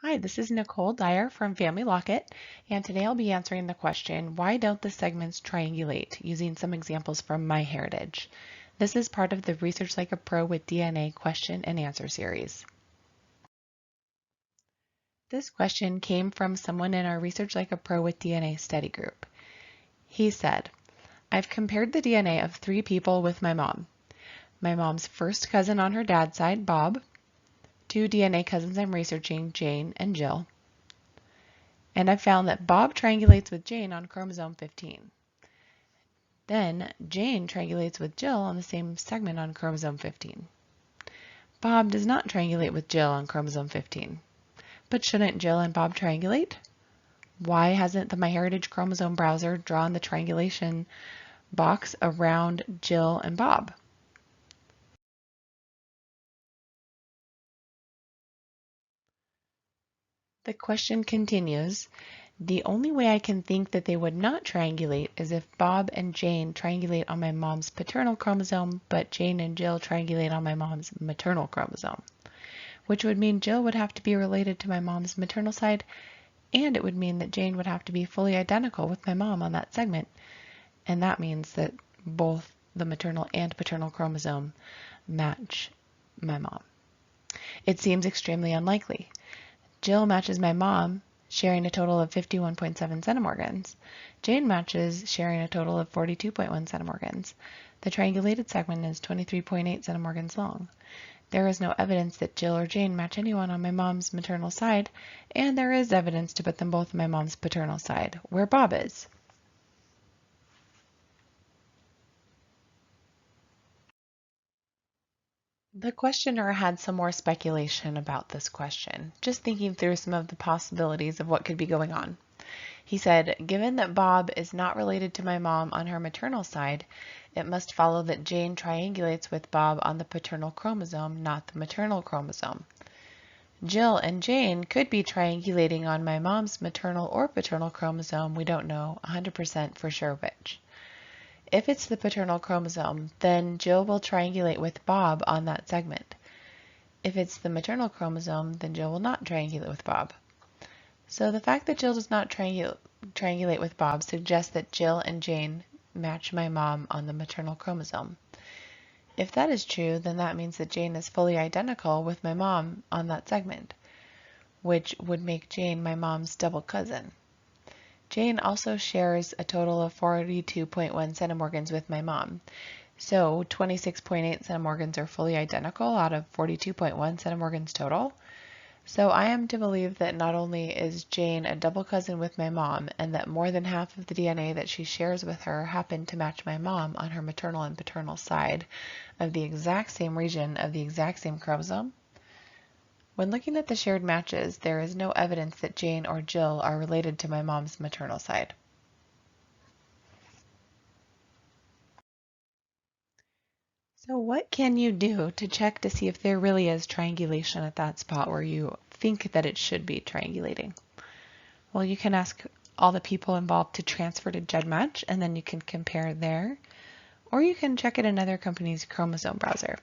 Hi, this is Nicole Dyer from Family Locket, and today I'll be answering the question, why don't the segments triangulate, using some examples from MyHeritage. This is part of the Research Like a Pro with DNA question and answer series. This question came from someone in our Research Like a Pro with DNA study group. He said, I've compared the DNA of 3 people with my mom. My mom's first cousin on her dad's side, Bob, 2 DNA cousins I'm researching, Jane and Jill, and I've found that Bob triangulates with Jane on chromosome 15. Then Jane triangulates with Jill on the same segment on chromosome 15. Bob does not triangulate with Jill on chromosome 15. But shouldn't Jill and Bob triangulate? Why hasn't the MyHeritage chromosome browser drawn the triangulation box around Jill and Bob? The question continues. The only way I can think that they would not triangulate is if Bob and Jane triangulate on my mom's paternal chromosome, but Jane and Jill triangulate on my mom's maternal chromosome, which would mean Jill would have to be related to my mom's maternal side, and it would mean that Jane would have to be fully identical with my mom on that segment, and that means that both the maternal and paternal chromosome match my mom. It seems extremely unlikely. Jill matches my mom, sharing a total of 51.7 centimorgans. Jane matches, sharing a total of 42.1 centimorgans. The triangulated segment is 23.8 centimorgans long. There is no evidence that Jill or Jane match anyone on my mom's maternal side, and there is evidence to put them both on my mom's paternal side, where Bob is. The questioner had some more speculation about this question, just thinking through some of the possibilities of what could be going on. He said, given that Bob is not related to my mom on her maternal side, it must follow that Jane triangulates with Bob on the paternal chromosome, not the maternal chromosome. Jill and Jane could be triangulating on my mom's maternal or paternal chromosome. We don't know 100% for sure which. If it's the paternal chromosome, then Jill will triangulate with Bob on that segment. If it's the maternal chromosome, then Jill will not triangulate with Bob. So the fact that Jill does not triangulate with Bob suggests that Jill and Jane match my mom on the maternal chromosome. If that is true, then that means that Jane is fully identical with my mom on that segment, which would make Jane my mom's double cousin. Jane also shares a total of 42.1 centimorgans with my mom. So 26.8 centimorgans are fully identical out of 42.1 centimorgans total. So I am to believe that not only is Jane a double cousin with my mom, and that more than half of the DNA that she shares with her happened to match my mom on her maternal and paternal side of the exact same region of the exact same chromosome. When looking at the shared matches, there is no evidence that Jane or Jill are related to my mom's maternal side. So what can you do to check to see if there really is triangulation at that spot where you think that it should be triangulating? Well, you can ask all the people involved to transfer to GEDmatch, and then you can compare there, or you can check it in another company's chromosome browser.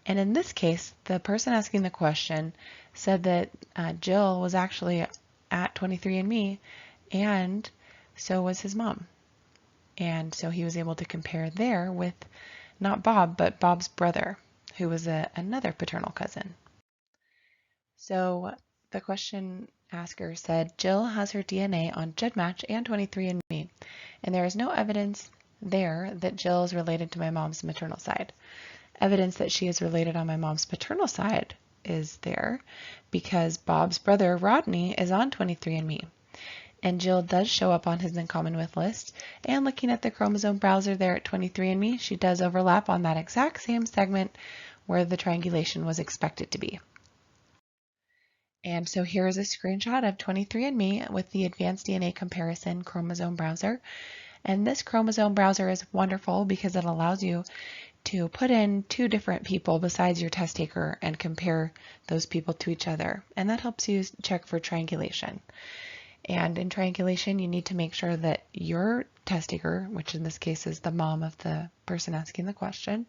And in this case, the person asking the question said that Jill was actually at 23andMe, and so was his mom. And so he was able to compare there with not Bob, but Bob's brother, who was another paternal cousin. So the question asker said, Jill has her DNA on GEDmatch and 23andMe, and there is no evidence there that Jill is related to my mom's maternal side. Evidence that she is related on my mom's paternal side is there because Bob's brother Rodney is on 23andMe, and Jill does show up on his in common with list, and looking at the chromosome browser there at 23andMe, she does overlap on that exact same segment where the triangulation was expected to be. And so here is a screenshot of 23andMe with the Advanced DNA Comparison chromosome browser. And this chromosome browser is wonderful because it allows you to put in 2 different people besides your test taker and compare those people to each other. And that helps you check for triangulation. And in triangulation, you need to make sure that your test taker, which in this case is the mom of the person asking the question,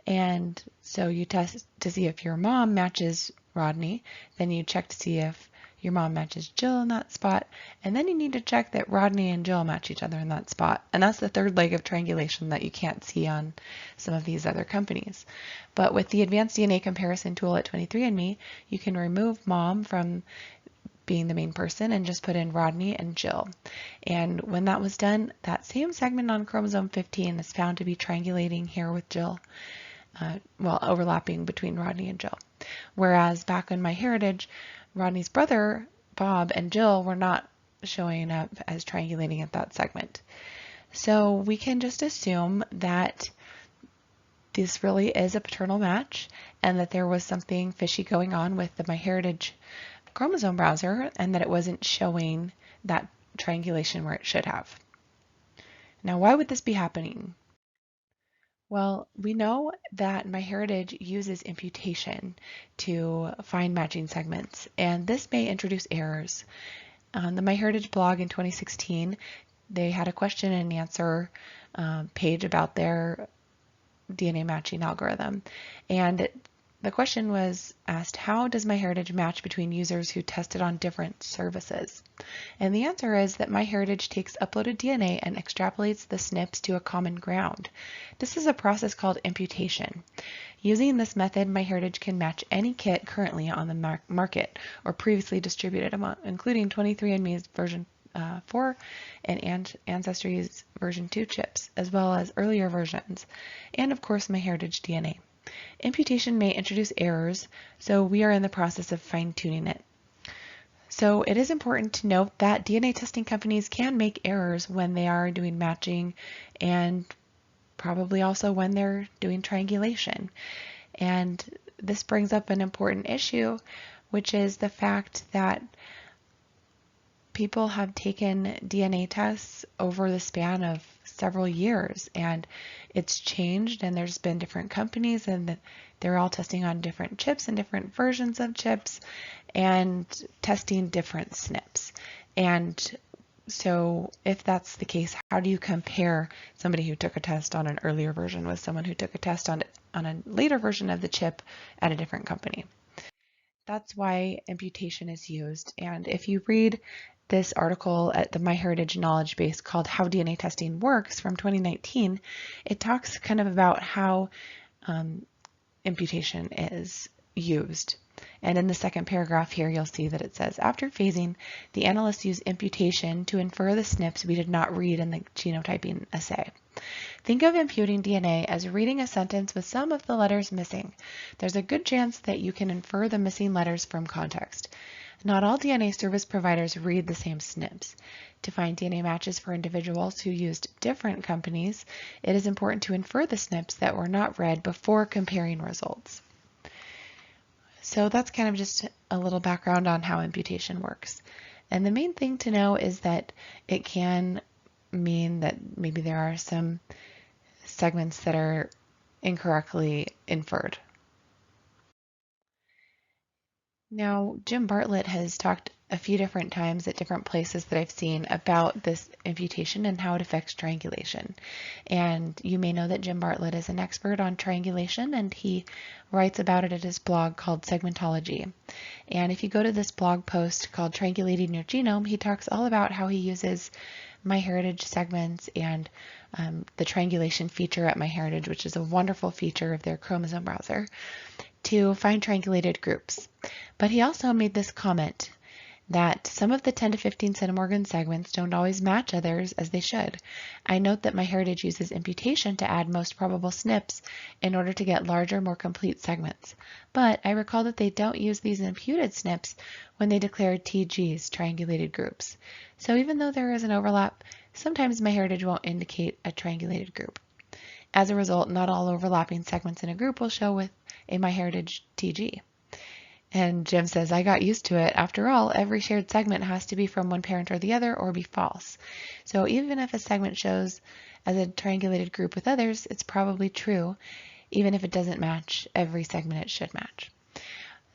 and so you test to see if your mom matches Rodney. Then you check to see if your mom matches Jill in that spot, and then you need to check that Rodney and Jill match each other in that spot. And that's the third leg of triangulation that you can't see on some of these other companies. But with the advanced DNA comparison tool at 23andMe, you can remove mom from being the main person and just put in Rodney and Jill. And when that was done, that same segment on chromosome 15 is found to be triangulating here with Jill, overlapping between Rodney and Jill. Whereas back in MyHeritage, Rodney's brother, Bob, and Jill were not showing up as triangulating at that segment. So we can just assume that this really is a paternal match and that there was something fishy going on with the MyHeritage chromosome browser and that it wasn't showing that triangulation where it should have. Now, why would this be happening? Well, we know that MyHeritage uses imputation to find matching segments, and this may introduce errors. On the MyHeritage blog in 2016, they had a question and answer page about their DNA matching algorithm, and the question was asked, how does MyHeritage match between users who tested on different services? And the answer is that MyHeritage takes uploaded DNA and extrapolates the SNPs to a common ground. This is a process called imputation. Using this method, MyHeritage can match any kit currently on the market or previously distributed, including 23andMe's version 4 and Ancestry's version 2 chips, as well as earlier versions, and of course MyHeritage DNA. Imputation may introduce errors, so we are in the process of fine-tuning it. So it is important to note that DNA testing companies can make errors when they are doing matching and probably also when they're doing triangulation. And this brings up an important issue, which is the fact that people have taken DNA tests over the span of several years, and it's changed, and there's been different companies, and they're all testing on different chips and different versions of chips and testing different SNPs. And so if that's the case, how do you compare somebody who took a test on an earlier version with someone who took a test on a later version of the chip at a different company? That's why imputation is used. And if you read this article at the MyHeritage knowledge base called How DNA Testing Works from 2019, it talks kind of about how imputation is used. And in the second paragraph here, you'll see that it says, after phasing, the analysts use imputation to infer the SNPs we did not read in the genotyping assay. Think of imputing DNA as reading a sentence with some of the letters missing. There's a good chance that you can infer the missing letters from context. Not all DNA service providers read the same SNPs. To find DNA matches for individuals who used different companies, it is important to infer the SNPs that were not read before comparing results. So that's kind of just a little background on how imputation works. And the main thing to know is that it can mean that maybe there are some segments that are incorrectly inferred. Now, Jim Bartlett has talked a few different times at different places that I've seen about this imputation and how it affects triangulation. And you may know that Jim Bartlett is an expert on triangulation, and he writes about it at his blog called Segmentology. And if you go to this blog post called Triangulating Your Genome, he talks all about how he uses MyHeritage segments and the triangulation feature at MyHeritage, which is a wonderful feature of their chromosome browser, to find triangulated groups. But he also made this comment that some of the 10 to 15 centimorgan segments don't always match others as they should. I note that MyHeritage uses imputation to add most probable SNPs in order to get larger, more complete segments. But I recall that they don't use these imputed SNPs when they declare TGs, triangulated groups. So even though there is an overlap, sometimes MyHeritage won't indicate a triangulated group. As a result, not all overlapping segments in a group will show with a MyHeritage TG. And Jim says, I got used to it. After all, every shared segment has to be from one parent or the other or be false. So even if a segment shows as a triangulated group with others, it's probably true, even if it doesn't match every segment it should match.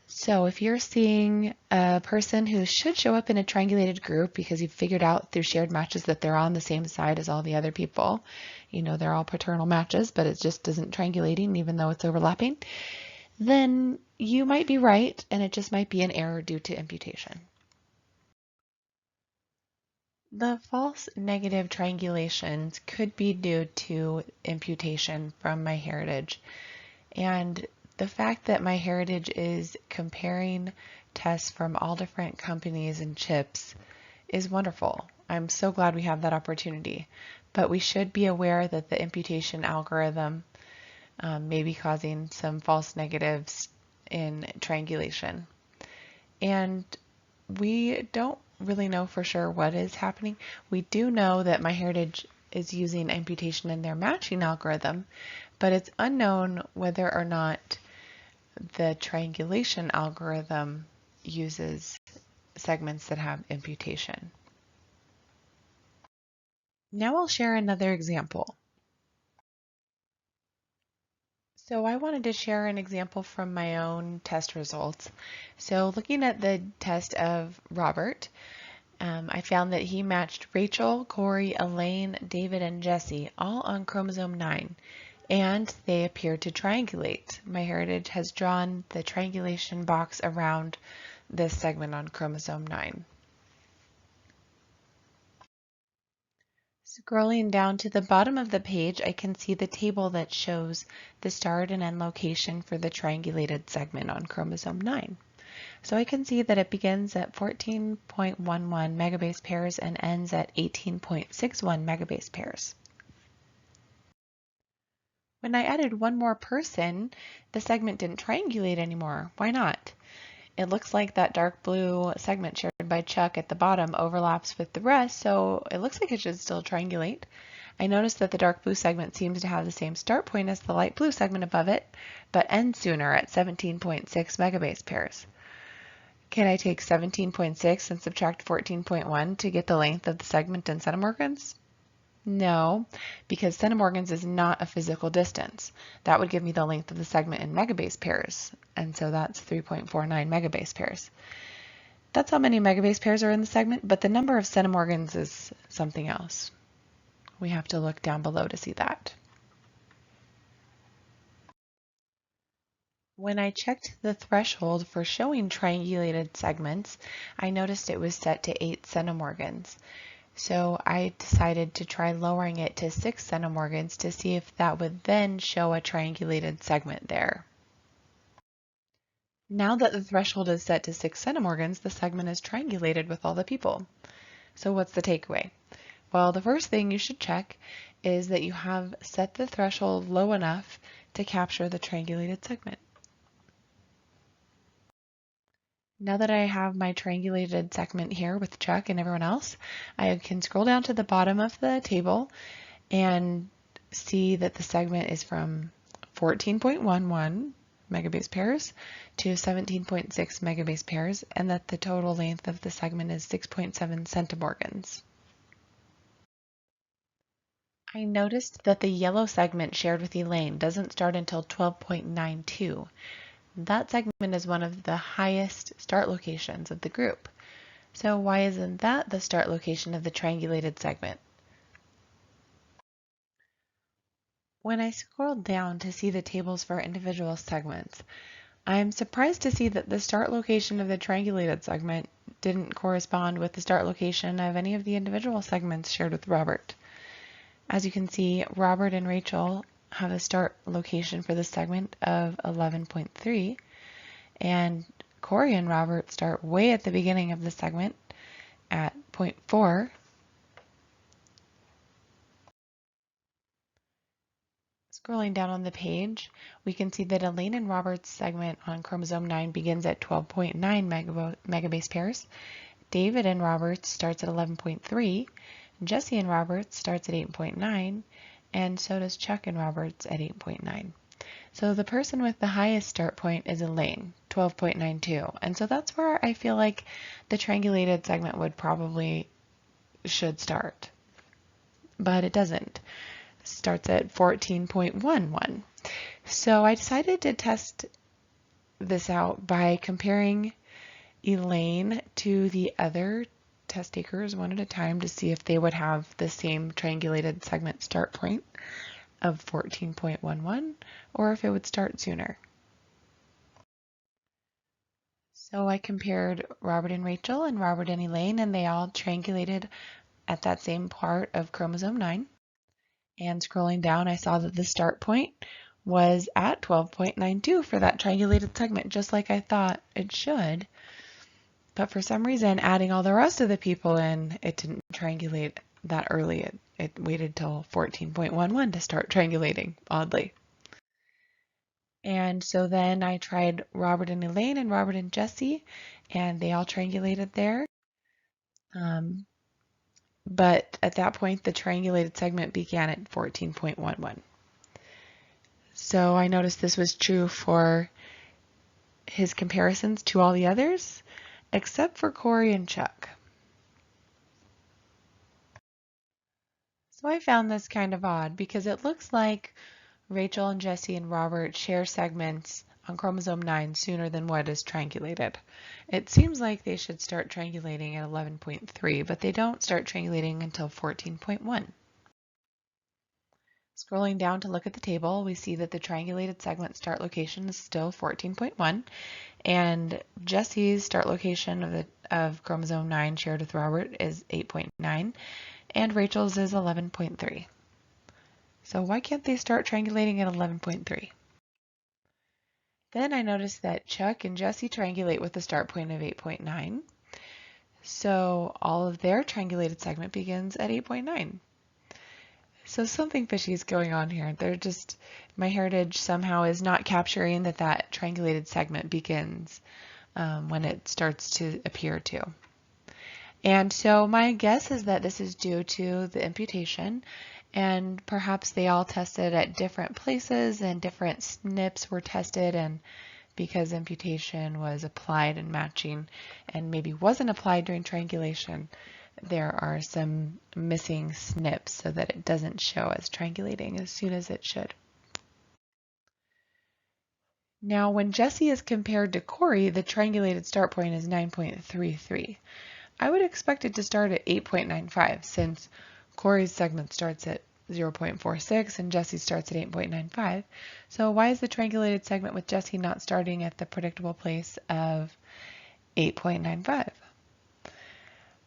So if you're seeing a person who should show up in a triangulated group because you've figured out through shared matches that they're on the same side as all the other people, you know, they're all paternal matches, but it just isn't triangulating even though it's overlapping, then you might be right, and it just might be an error due to imputation. The false negative triangulations could be due to imputation from MyHeritage, and the fact that MyHeritage is comparing tests from all different companies and chips is wonderful. I'm so glad we have that opportunity, but we should be aware that the imputation algorithm may be causing some false negatives in triangulation. And we don't really know for sure what is happening. We do know that MyHeritage is using imputation in their matching algorithm, but it's unknown whether or not the triangulation algorithm uses segments that have imputation. Now I'll share another example. So I wanted to share an example from my own test results. So looking at the test of Robert, I found that he matched Rachel, Corey, Elaine, David, and Jesse all on chromosome 9, and they appear to triangulate. MyHeritage has drawn the triangulation box around this segment on chromosome 9. Scrolling down to the bottom of the page, I can see the table that shows the start and end location for the triangulated segment on chromosome 9. So I can see that it begins at 14.11 megabase pairs and ends at 18.61 megabase pairs. When I added one more person, the segment didn't triangulate anymore. Why not? It looks like that dark blue segment shared by Chuck at the bottom overlaps with the rest, so it looks like it should still triangulate. I noticed that the dark blue segment seems to have the same start point as the light blue segment above it, but ends sooner at 17.6 megabase pairs. Can I take 17.6 and subtract 14.1 to get the length of the segment in centimorgans? No, because centimorgans is not a physical distance. That would give me the length of the segment in megabase pairs, and so that's 3.49 megabase pairs. That's how many megabase pairs are in the segment, but the number of centimorgans is something else. We have to look down below to see that. When I checked the threshold for showing triangulated segments, I noticed it was set to 8 centimorgans. So I decided to try lowering it to 6 centimorgans to see if that would then show a triangulated segment there. Now that the threshold is set to 6 centimorgans, the segment is triangulated with all the people. So what's the takeaway? Well, the first thing you should check is that you have set the threshold low enough to capture the triangulated segment. Now that I have my triangulated segment here with Chuck and everyone else, I can scroll down to the bottom of the table and see that the segment is from 14.11 megabase pairs to 17.6 megabase pairs, and that the total length of the segment is 6.7 centimorgans. I noticed that the yellow segment shared with Elaine doesn't start until 12.92. That segment is one of the highest start locations of the group. So why isn't that the start location of the triangulated segment? When I scrolled down to see the tables for individual segments, I'm surprised to see that the start location of the triangulated segment didn't correspond with the start location of any of the individual segments shared with Robert. As you can see, Robert and Rachel have a start location for the segment of 11.3, and Corey and Robert start way at the beginning of the segment at 0.4. Scrolling down on the page, we can see that Elaine and Robert's segment on chromosome 9 begins at 12.9 megabase pairs. David and Roberts starts at 11.3. Jesse and Roberts starts at 8.9, and so does Chuck and Roberts at 8.9. So the person with the highest start point is Elaine, 12.92, and so that's where I feel like the triangulated segment should start, but it doesn't. It starts at 14.11. So I decided to test this out by comparing Elaine to the other test takers one at a time to see if they would have the same triangulated segment start point of 14.11 or if it would start sooner. So I compared Robert and Rachel and Robert and Elaine, and they all triangulated at that same part of chromosome 9. And scrolling down, I saw that the start point was at 12.92 for that triangulated segment, just like I thought it should. But for some reason, adding all the rest of the people in, it didn't triangulate that early. It waited till 14.11 to start triangulating, oddly. And so then I tried Robert and Elaine and Robert and Jesse, and they all triangulated there. But at that point, the triangulated segment began at 14.11. So I noticed this was true for his comparisons to all the others, except for Corey and Chuck. So I found this kind of odd because it looks like Rachel and Jesse and Robert share segments on chromosome 9 sooner than what is triangulated. It seems like they should start triangulating at 11.3, but they don't start triangulating until 14.1. Scrolling down to look at the table, we see that the triangulated segment start location is still 14.1, and Jesse's start location of chromosome 9 shared with Robert is 8.9, and Rachel's is 11.3. So why can't they start triangulating at 11.3? Then I noticed that Chuck and Jesse triangulate with a start point of 8.9. So all of their triangulated segment begins at 8.9. So something fishy is going on here. MyHeritage somehow is not capturing that triangulated segment begins when it starts to appear to. And so my guess is that this is due to the imputation, and perhaps they all tested at different places and different SNPs were tested, and because imputation was applied in matching and maybe wasn't applied during triangulation, there are some missing SNPs so that it doesn't show as triangulating as soon as it should. Now, when Jesse is compared to Corey, the triangulated start point is 9.33. I would expect it to start at 8.95 since Corey's segment starts at 0.46 and Jesse starts at 8.95. So why is the triangulated segment with Jesse not starting at the predictable place of 8.95?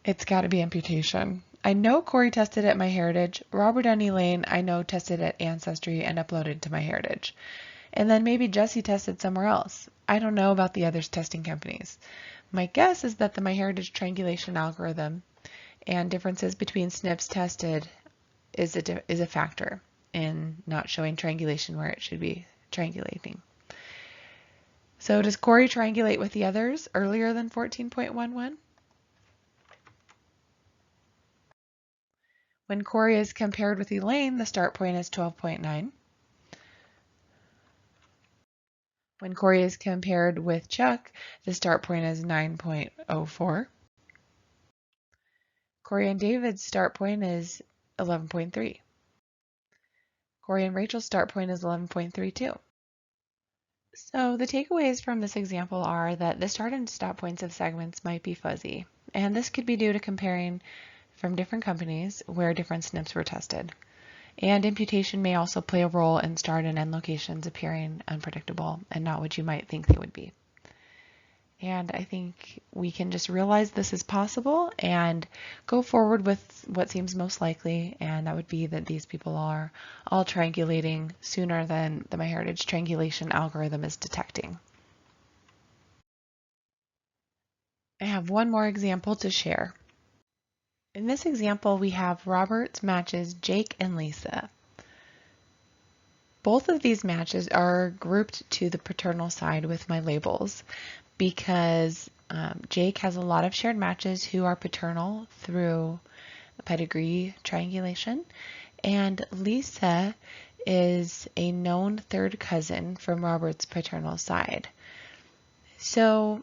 It's got to be imputation. I know Corey tested at MyHeritage. Robert and Elaine I know tested at Ancestry and uploaded to MyHeritage. And then maybe Jesse tested somewhere else. I don't know about the other testing companies. My guess is that the MyHeritage triangulation algorithm and differences between SNPs tested is a factor in not showing triangulation where it should be triangulating. So does Corey triangulate with the others earlier than 14.11? When Corey is compared with Elaine, the start point is 12.9. When Corey is compared with Chuck, the start point is 9.04. Corey and David's start point is 11.3. Corey and Rachel's start point is 11.32. So the takeaways from this example are that the start and stop points of segments might be fuzzy, and this could be due to comparing from different companies where different SNPs were tested. And imputation may also play a role in start and end locations appearing unpredictable and not what you might think they would be. And I think we can just realize this is possible and go forward with what seems most likely, and that would be that these people are all triangulating sooner than the MyHeritage triangulation algorithm is detecting. I have one more example to share. In this example, we have Robert matches Jake and Lisa. Both of these matches are grouped to the paternal side with my labels because Jake has a lot of shared matches who are paternal through pedigree triangulation, and Lisa is a known third cousin from Robert's paternal side. So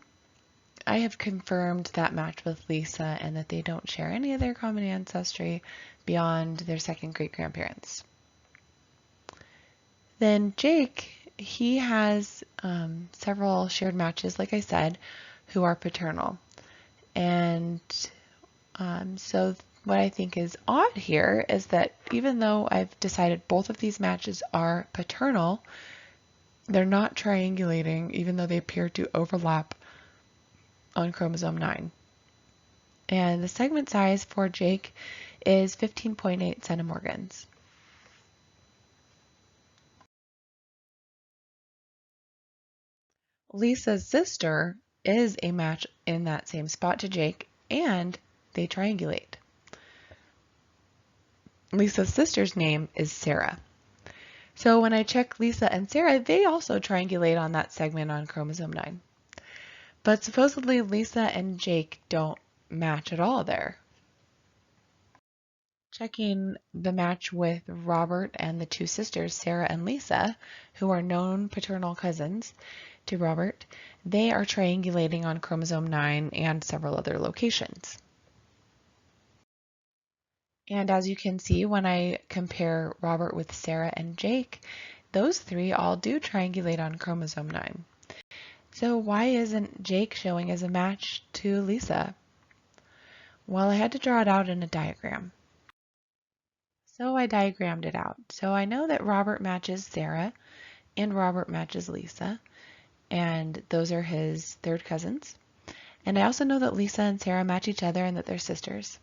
I have confirmed that match with Lisa and that they don't share any of their common ancestry beyond their second great-grandparents. Then Jake, he has several shared matches, like I said, who are paternal. And so what I think is odd here is that even though I've decided both of these matches are paternal, they're not triangulating, even though they appear to overlap on chromosome 9. And the segment size for Jake is 15.8 centimorgans. Lisa's sister is a match in that same spot to Jake, and they triangulate. Lisa's sister's name is Sarah. So when I check Lisa and Sarah, they also triangulate on that segment on chromosome 9. But supposedly Lisa and Jake don't match at all there. Checking the match with Robert and the two sisters, Sarah and Lisa, who are known paternal cousins to Robert, they are triangulating on chromosome 9 and several other locations. And as you can see, when I compare Robert with Sarah and Jake, those three all do triangulate on chromosome 9. So why isn't Jake showing as a match to Lisa? Well, I had to draw it out in a diagram. So I diagrammed it out. So I know that Robert matches Sarah and Robert matches Lisa, and those are his third cousins. And I also know that Lisa and Sarah match each other and that they're sisters.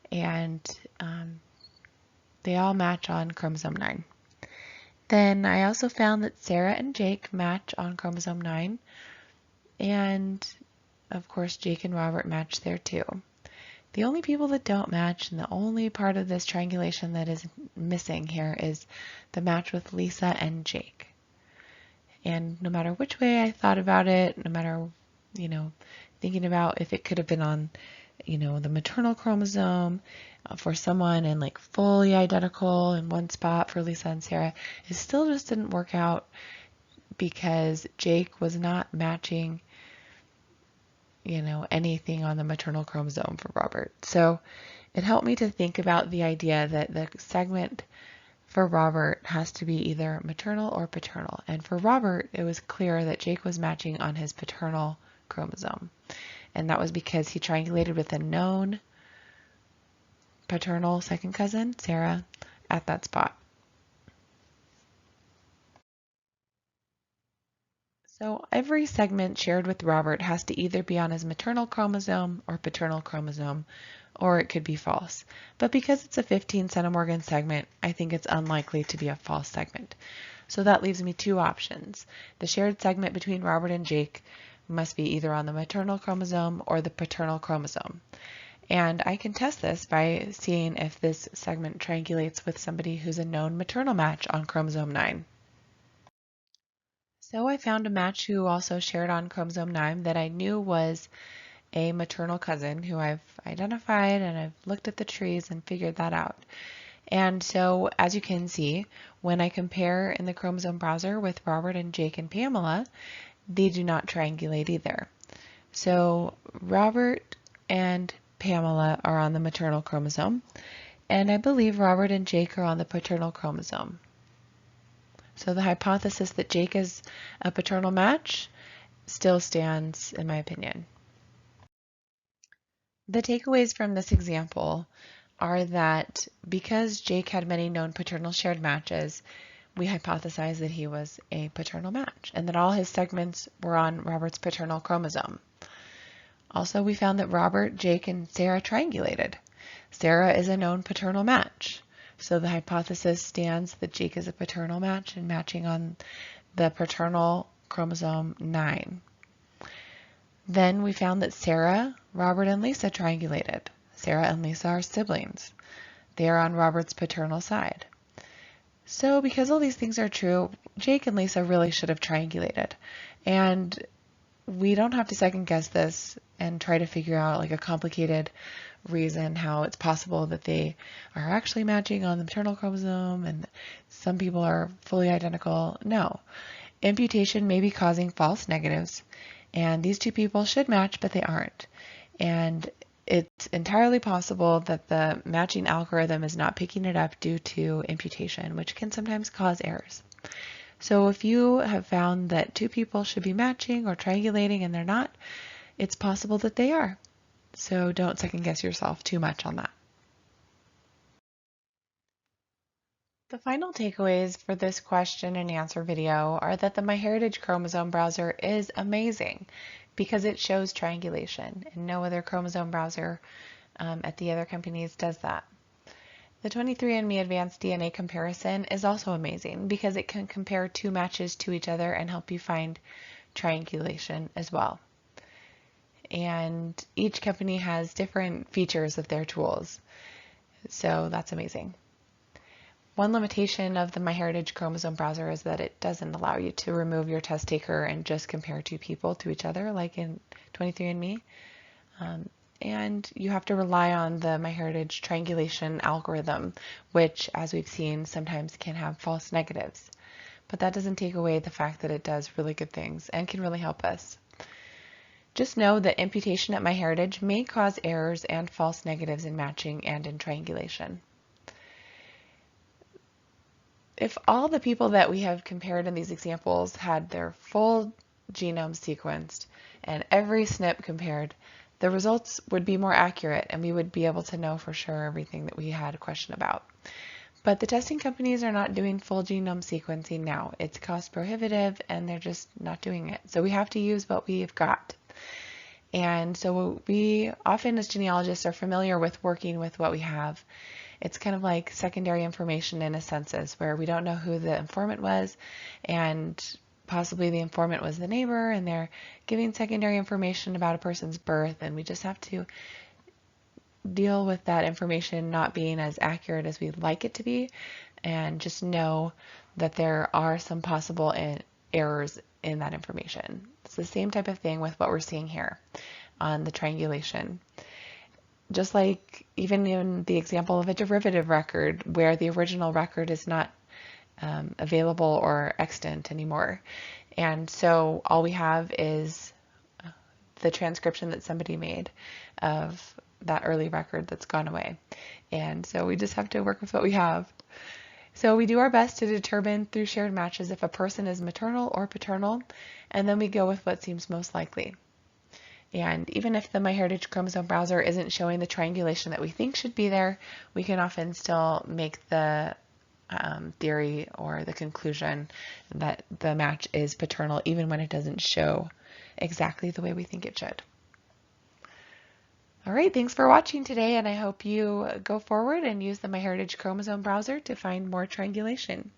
And they all match on chromosome 9. Then I also found that Sarah and Jake match on chromosome 9, and of course Jake and Robert match there too. The only people that don't match, and the only part of this triangulation that is missing here, is the match with Lisa and Jake. And no matter which way I thought about it, no matter, thinking about if it could have been on, the maternal chromosome for someone and like fully identical in one spot for Lisa and Sarah, it still just didn't work out because Jake was not matching, anything on the maternal chromosome for Robert. So it helped me to think about the idea that the segment for Robert has to be either maternal or paternal. And for Robert, it was clear that Jake was matching on his paternal chromosome. And that was because he triangulated with a known paternal second cousin, Sarah, at that spot. So every segment shared with Robert has to either be on his maternal chromosome or paternal chromosome, or it could be false. But because it's a 15 centimorgan segment, I think it's unlikely to be a false segment. So that leaves me two options. The shared segment between Robert and Jake must be either on the maternal chromosome or the paternal chromosome. And I can test this by seeing if this segment triangulates with somebody who's a known maternal match on chromosome 9. So I found a match who also shared on chromosome 9 that I knew was a maternal cousin who I've identified, and I've looked at the trees and figured that out. And so as you can see, when I compare in the chromosome browser with Robert and Jake and Pamela, they do not triangulate either. So Robert and Pamela are on the maternal chromosome, and I believe Robert and Jake are on the paternal chromosome. So the hypothesis that Jake is a paternal match still stands, in my opinion. The takeaways from this example are that because Jake had many known paternal shared matches, we hypothesized that he was a paternal match and that all his segments were on Robert's paternal chromosome. Also, we found that Robert, Jake, and Sarah triangulated. Sarah is a known paternal match. So the hypothesis stands that Jake is a paternal match and matching on the paternal chromosome 9. Then we found that Sarah, Robert, and Lisa triangulated. Sarah and Lisa are siblings. They are on Robert's paternal side. So because all these things are true, Jake and Lisa really should have triangulated. And we don't have to second guess this and try to figure out like a complicated reason how it's possible that they are actually matching on the maternal chromosome and some people are fully identical. No. Imputation may be causing false negatives, and these two people should match, but they aren't. And it's entirely possible that the matching algorithm is not picking it up due to imputation, which can sometimes cause errors. So if you have found that two people should be matching or triangulating and they're not, it's possible that they are. So don't second guess yourself too much on that. The final takeaways for this question and answer video are that the MyHeritage chromosome browser is amazing because it shows triangulation, and no other chromosome browser at the other companies does that. The 23andMe Advanced DNA Comparison is also amazing because it can compare two matches to each other and help you find triangulation as well. And each company has different features of their tools, so that's amazing. One limitation of the MyHeritage chromosome browser is that it doesn't allow you to remove your test taker and just compare two people to each other like in 23andMe. And you have to rely on the MyHeritage triangulation algorithm, which, as we've seen, sometimes can have false negatives. But that doesn't take away the fact that it does really good things and can really help us. Just know that imputation at MyHeritage may cause errors and false negatives in matching and in triangulation. If all the people that we have compared in these examples had their full genome sequenced and every SNP compared, the results would be more accurate and we would be able to know for sure everything that we had a question about. But the testing companies are not doing full genome sequencing now. It's cost prohibitive and they're just not doing it. So we have to use what we've got. And so we often as genealogists are familiar with working with what we have. It's kind of like secondary information in a census where we don't know who the informant was, and possibly the informant was the neighbor, and they're giving secondary information about a person's birth, and we just have to deal with that information not being as accurate as we'd like it to be, and just know that there are some possible errors in that information. It's the same type of thing with what we're seeing here on the triangulation. Just like even in the example of a derivative record where the original record is not available or extant anymore. And so all we have is the transcription that somebody made of that early record that's gone away. And so we just have to work with what we have. So we do our best to determine through shared matches if a person is maternal or paternal, and then we go with what seems most likely. And even if the MyHeritage chromosome browser isn't showing the triangulation that we think should be there, we can often still make the theory or the conclusion that the match is paternal even when it doesn't show exactly the way we think it should. All right, thanks for watching today, and I hope you go forward and use the MyHeritage chromosome browser to find more triangulation.